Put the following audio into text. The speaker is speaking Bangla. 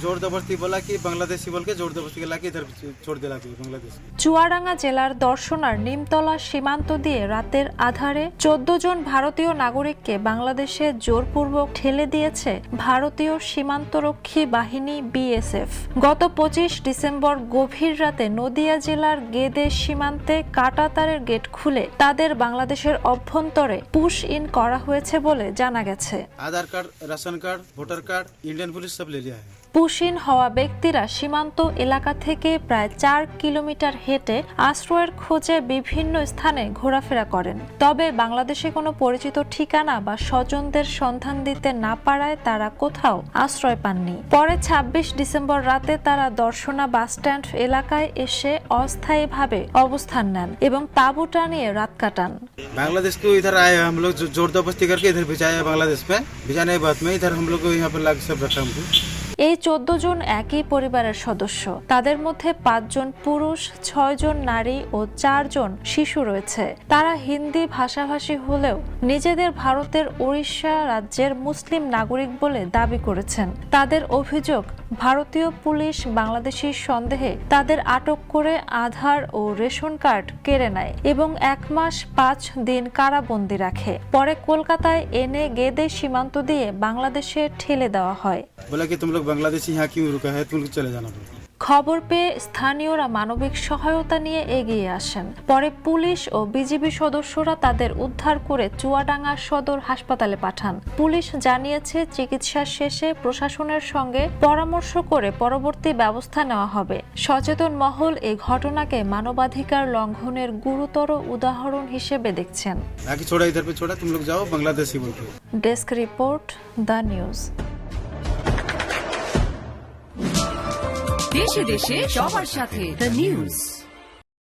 जोर जबरदस्ती बोला कि बांग्लादेशी बोल के जोर जबरदस्ती ला के इधर छोड़ दिला बांग्लादेश। চুয়াডাঙ্গা জেলার দর্শনার নিমতলা সীমান্ত দিয়ে রাতের আধারে 14 জন ভারতীয় নাগরিককে বাংলাদেশে জোরপূর্বক ঠেলে দিয়েছে ভারতীয় সীমান্তরক্ষী বাহিনী বিএসএফ। গত 25 ডিসেম্বর গভীর রাতে নদিয়া জেলার গেদে সীমান্তে কাঁটাতারের গেট খুলে তাদের বাংলাদেশের অভ্যন্তরে পুশ ইন করা হয়েছে বলে জানা গেছে। Aadhaar card, ration card, voter card, Indian police सब ले लिया है। পুশিন হওয়া ব্যক্তিরা সীমান্ত এলাকা থেকে প্রায় 4 কিলোমিটার হেঁটে আশ্রয়ের খোঁজে বিভিন্ন স্থানে ঘোরাফেরা করেন। তবে বাংলাদেশে কোনো পরিচিত ঠিকানা বা স্বজনদের সন্ধান দিতে না পারায় তারা কোথাও আশ্রয় পাননি। পরে 26 ডিসেম্বর রাতে তারা দর্শনা বাসস্ট্যান্ড এলাকায় এসে অস্থায়ীভাবে অবস্থান নেন এবং তাঁবু টানিয়ে রাত কাটান। बांग्लादेश को इधर आए हम लोग जोर जबरदस्ती करके इधर भिजाए बांग्लादेश पे। भिजाने के बाद में इधर हम लोग को यहाँ पर लाके सब रखा हमको। এই 14 জন একই পরিবারের সদস্য। তাদের মধ্যে 5 জন পুরুষ, 6 জন নারী ও 4 জন শিশু রয়েছে। তারা হিন্দি ভাষাভাষী হলেও নিজেদের ভারতের ওড়িশা রাজ্যের মুসলিম নাগরিক বলে দাবি করেছেন। তাদের অভিযোগ, ভারতীয় পুলিশ বাংলাদেশী সন্দেহে তাদের আটক করে আধার ও রেশন কার্ড কেড়ে নেয় এবং 1 মাস 5 দিন কারাবন্দী রাখে। পরে কলকাতায় এনে গেদে সীমান্ত দিয়ে বাংলাদেশে ঠেলে দেওয়া হয়। बोला कि तुम लोग बांग्लादेशी यहाँ क्यों रुका है, तुम लोग चले जाना। খবর পেয়ে স্থানীয়রা মানবিক সহায়তা নিয়ে এগিয়ে আসেন। পরে পুলিশ ও বিজিবি সদস্যরা তাদের উদ্ধার করে চুয়াডাঙ্গা সদর হাসপাতালে পাঠান। পুলিশ জানিয়েছে চিকিৎসা শেষে প্রশাসনের সঙ্গে পরামর্শ করে পরবর্তী ব্যবস্থা নেওয়া হবে। সচেতন মহল এই ঘটনাকে মানবাধিকার লঙ্ঘনের গুরুতর উদাহরণ হিসেবে দেখছেন। बाकी छोड़ा इधर पे छोड़ा, तुम लोग जाओ बांग्लादेशी बोल के। Desk report, the news. দেশে দেশে সবার সাথে দ্য নিউজ।